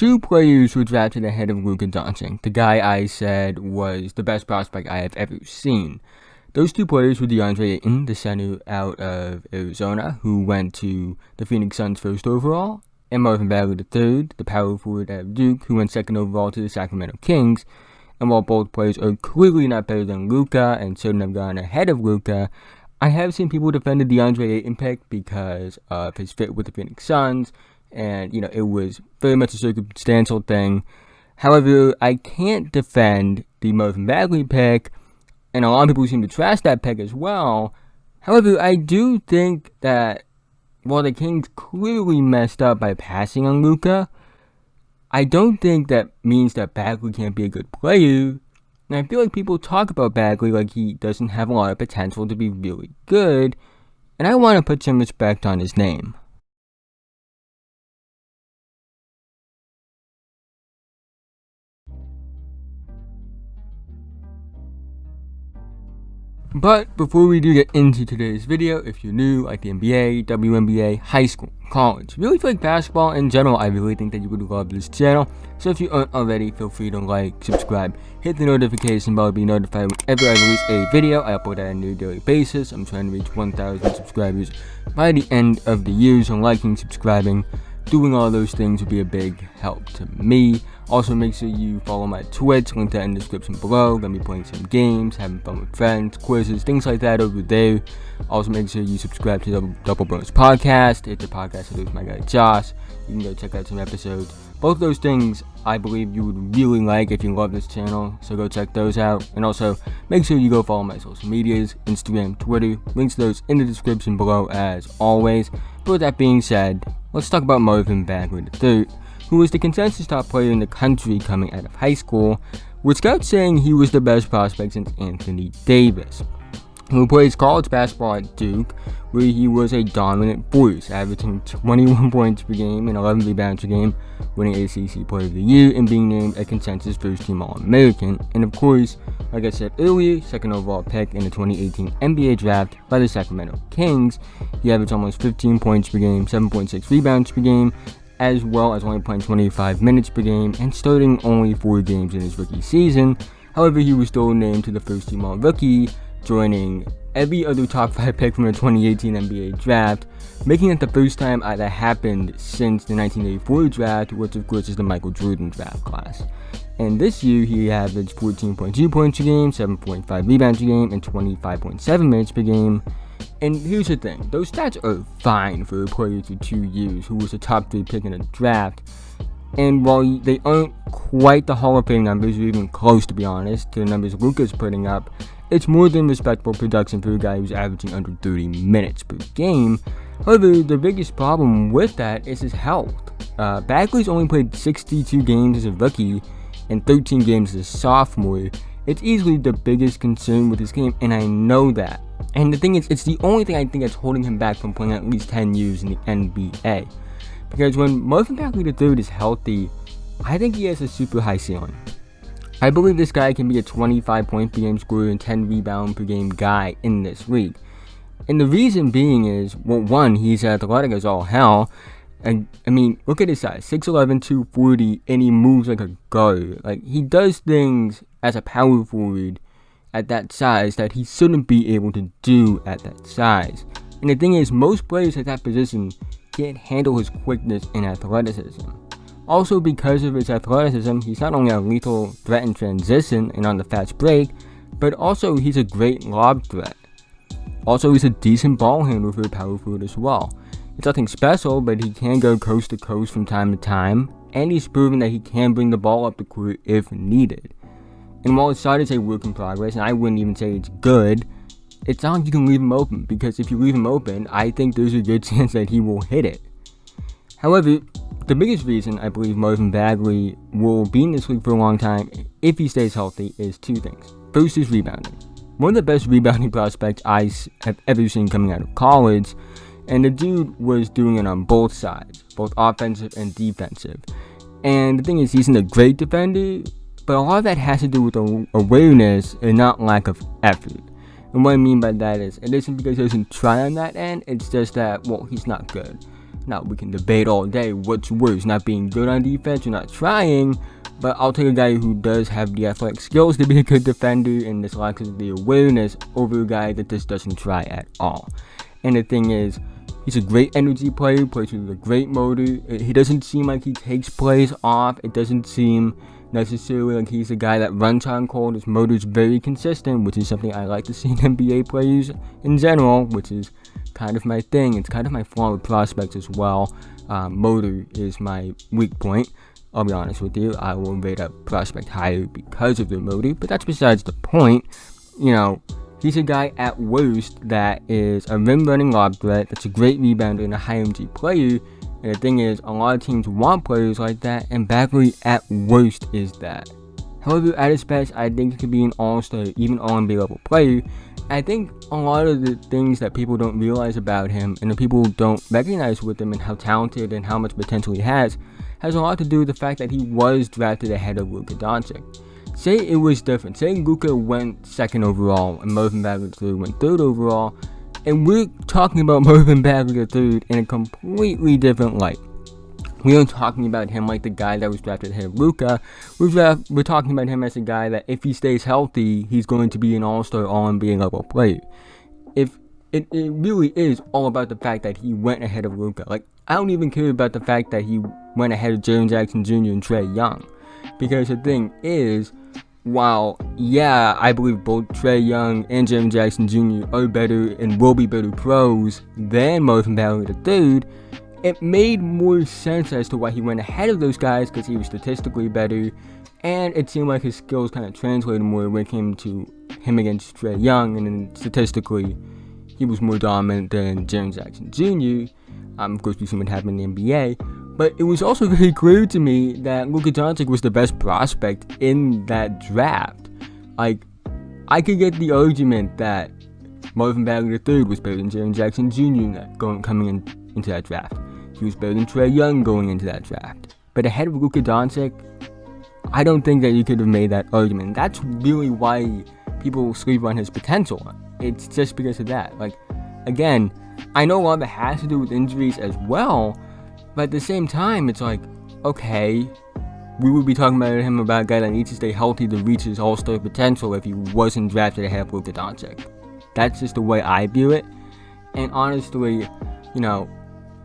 two players were drafted ahead of Luka Doncic, the guy I said was the best prospect I have ever seen. Those two players were DeAndre Ayton, the center out of Arizona, who went to the Phoenix Suns first overall, and Marvin Bagley III, the power forward out of Duke, who went second overall to the Sacramento Kings. And while both players are clearly not better than Luka and shouldn't have gone ahead of Luka, I have seen people defend the DeAndre Ayton pick because of his fit with the Phoenix Suns, and, it was very much a circumstantial thing. However, I can't defend the Marvin Bagley pick, and a lot of people seem to trash that pick as well. However, I do think that while the Kings clearly messed up by passing on Luka, I don't think that means that Bagley can't be a good player. And I feel like people talk about Bagley like he doesn't have a lot of potential to be really good, and I want to put some respect on his name. But before we do get into today's video, if you're new, like the NBA, WNBA, high school, college, really feel like basketball in general, I really think that you would love this channel. So if you aren't already, feel free to like, subscribe, hit the notification bell to be notified whenever I release a video. I upload at a new daily basis. I'm trying to reach 1,000 subscribers by the end of the year, so liking, subscribing, doing all those things would be a big help to me. Also, make sure you follow my Twitch, link that in the description below. Gonna be playing some games, having fun with friends, quizzes, things like that over there. Also, make sure you subscribe to the Double Bonus Podcast. It's a podcast I do with my guy Josh. You can go check out some episodes. Both those things I believe you would really like if you love this channel, so go check those out. And also, make sure you go follow my social medias, Instagram, Twitter. Links to those in the description below as always. But with that being said, let's talk about Marvin Bagley III, who was the consensus top player in the country coming out of high school, with scouts saying he was the best prospect since Anthony Davis, who plays college basketball at Duke, where he was a dominant force, averaging 21 points per game and 11 rebounds per game, winning ACC Player of the Year and being named a consensus first-team All-American, and of course, like I said earlier, second overall pick in the 2018 NBA Draft by the Sacramento Kings. He averaged almost 15 points per game, 7.6 rebounds per game, as well as only playing 25 minutes per game and starting only 4 games in his rookie season. However, he was still named to the first-team All-Rookie, joining every other top 5 pick from the 2018 NBA Draft, making it the first time that happened since the 1984 Draft, which of course is the Michael Jordan draft class. And this year, he averaged 14.2 points per game, 7.5 rebounds per game, and 25.7 minutes per game. And here's the thing, those stats are fine for a player through 2 years who was a top 3 pick in the draft. And while they aren't quite the Hall of Fame numbers, or even close to be honest, to the numbers Luka's putting up, it's more than respectable production for a guy who's averaging under 30 minutes per game. However, the biggest problem with that is his health. Bagley's only played 62 games as a rookie and 13 games as a sophomore. It's easily the biggest concern with his game, and I know that. And the thing is, it's the only thing I think that's holding him back from playing at least 10 years in the NBA. Because when Marvin Bagley III is healthy, I think he has a super high ceiling. I believe this guy can be a 25 point per game scorer and 10 rebound per game guy in this league. And the reason being is, well, one, he's athletic as all hell. And I mean, look at his size, 6'11", 240, and he moves like a guard. Like, he does things as a power forward at that size that he shouldn't be able to do at that size. And the thing is, most players at that position can't handle his quickness and athleticism. Also, because of his athleticism, he's not only a lethal threat in transition and on the fast break, but also he's a great lob threat. Also, he's a decent ball handler for a power forward as well. It's nothing special, but he can go coast to coast from time to time, and he's proven that he can bring the ball up the court if needed. And while his shot is a work in progress, and I wouldn't even say it's good, it's not like you can leave him open, because if you leave him open, I think there's a good chance that he will hit it. However, the biggest reason I believe Marvin Bagley will be in this league for a long time, if he stays healthy, is 2 things. First is rebounding. One of the best rebounding prospects I have ever seen coming out of college, and the dude was doing it on both sides, both offensive and defensive. And the thing is, he's a great defender, but a lot of that has to do with awareness and not lack of effort. And what I mean by that is, it isn't because he doesn't try on that end, it's just that, well, he's not good. Now, we can debate all day what's worse, not being good on defense or not trying, but I'll take a guy who does have the athletic skills to be a good defender and just lacks the awareness over a guy that just doesn't try at all. And the thing is, he's a great energy player, plays with a great motor. He doesn't seem like he takes plays off. It doesn't seem necessarily like he's a guy that runs on cold. His motor is very consistent, which is something I like to see in NBA players in general, which is kind of my thing. It's kind of my flaw with prospects as well. Motor is my weak point. I'll be honest with you. I will rate a prospect higher because of their motor, but that's besides the point. He's a guy at worst that is a rim running lob threat, that's a great rebounder and a high energy player. And the thing is, a lot of teams want players like that, and Bagley at worst is that. However, at his best, I think he could be an all-star, even all-NBA level player. I think a lot of the things that people don't realize about him, and the people don't recognize with him and how talented and how much potential he has a lot to do with the fact that he was drafted ahead of Luka Doncic. Say it was different. Say Luka went second overall and Marvin Bagley went third overall, and we're talking about Marvin Bagley third in a completely different light. We aren't talking about him like the guy that was drafted ahead of Luka. We're talking about him as a guy that if he stays healthy, he's going to be an all-star, all-NBA level player. If it really is all about the fact that he went ahead of Luka. Like, I don't even care about the fact that he went ahead of Jaren Jackson Jr. and Trae Young. Because the thing is, while, yeah, I believe both Trae Young and Jaren Jackson Jr. are better and will be better pros than Marvin Bagley III, it made more sense as to why he went ahead of those guys, because he was statistically better, and it seemed like his skills kind of translated more when it came to him against Trae Young, and then statistically, he was more dominant than Jaren Jackson Jr. Of course, we've seen what happened in the NBA, but it was also very clear to me that Luka Doncic was the best prospect in that draft. Like, I could get the argument that Marvin Bagley III was better than Jaren Jackson Jr. coming into that draft. He was better than Trae Young going into that draft. But ahead of Luka Doncic, I don't think that you could have made that argument. That's really why people sleep on his potential. It's just because of that. Like, again, I know a lot of it has to do with injuries as well, but at the same time, it's like, okay, we would be talking about a guy that needs to stay healthy to reach his all-star potential if he wasn't drafted ahead of Luka Doncic. That's just the way I view it. And honestly,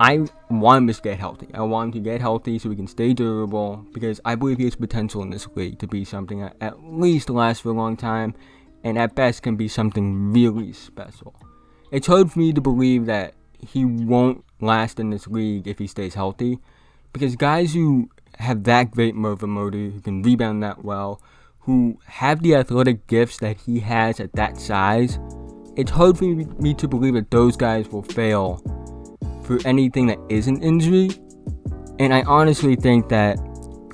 I want him to get healthy. I want him to get healthy so he can stay durable, because I believe he has potential in this league to be something that at least lasts for a long time, and at best can be something really special. It's hard for me to believe that he won't last in this league if he stays healthy, because guys who have that great motor, who can rebound that well, who have the athletic gifts that he has at that size, it's hard for me to believe that those guys will fail for anything that isn't injury. And I honestly think that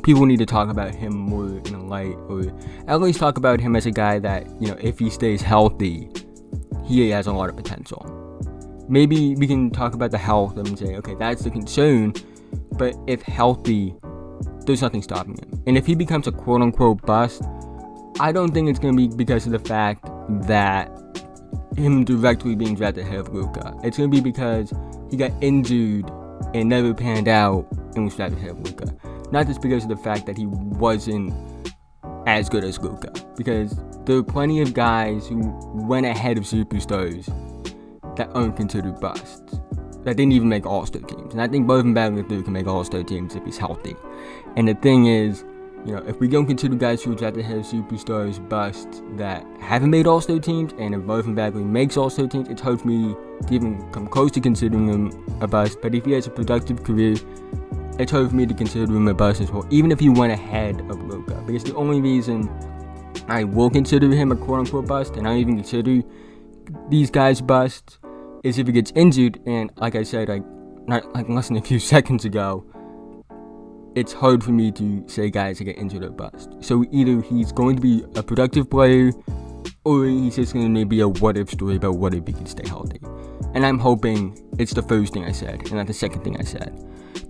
people need to talk about him more in a light, or at least talk about him as a guy that, if he stays healthy, he has a lot of potential. Maybe we can talk about the health and say, okay, that's the concern, but if healthy, there's nothing stopping him. And if he becomes a quote-unquote bust, I don't think it's going to be because of the fact that him directly being drafted ahead of Luka. It's going to be because he got injured and never panned out and was drafted ahead of Luka. Not just because of the fact that he wasn't as good as Luka, because there are plenty of guys who went ahead of superstars that aren't considered busts, that didn't even make all-star teams. And I think Marvin Bagley can make all-star teams if he's healthy. And the thing is, if we don't consider guys who are drafted ahead of superstars busts that haven't made all-star teams, and if Marvin Bagley makes all-star teams, it's hard for me to even come close to considering him a bust. But if he has a productive career, it's hard for me to consider him a bust as well, even if he went ahead of Luka. Because the only reason I will consider him a quote-unquote bust, and I don't even consider these guys busts, is if he gets injured. And like I said, less than a few seconds ago, it's hard for me to say guys that get injured or bust. So either he's going to be a productive player, or he's just going to be a what-if story about what if he can stay healthy. And I'm hoping it's the first thing I said, and not the second thing I said.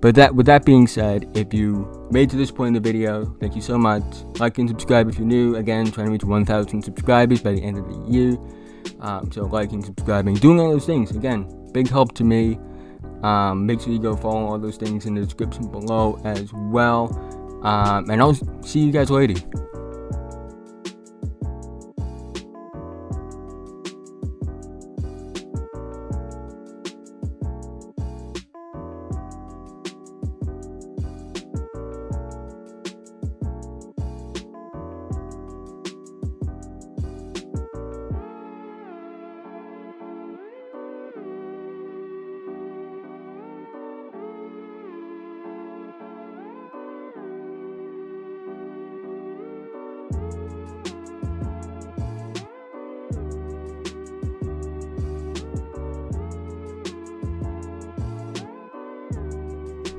But with that being said, if you made it to this point in the video, thank you so much. Like and subscribe if you're new. Again, trying to reach 1,000 subscribers by the end of the year. So liking, subscribing, doing all those things. Again, big help to me. Make sure you go follow all those things in the description below as well. And I'll see you guys later.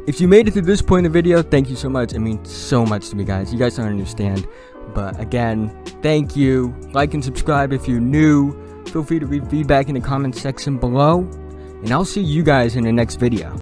If you made it to this point in the video, thank you so much. It means so much to me, guys. You guys don't understand. But again, thank you. Like and subscribe if you're new. Feel free to leave feedback in the comment section below. And I'll see you guys in the next video.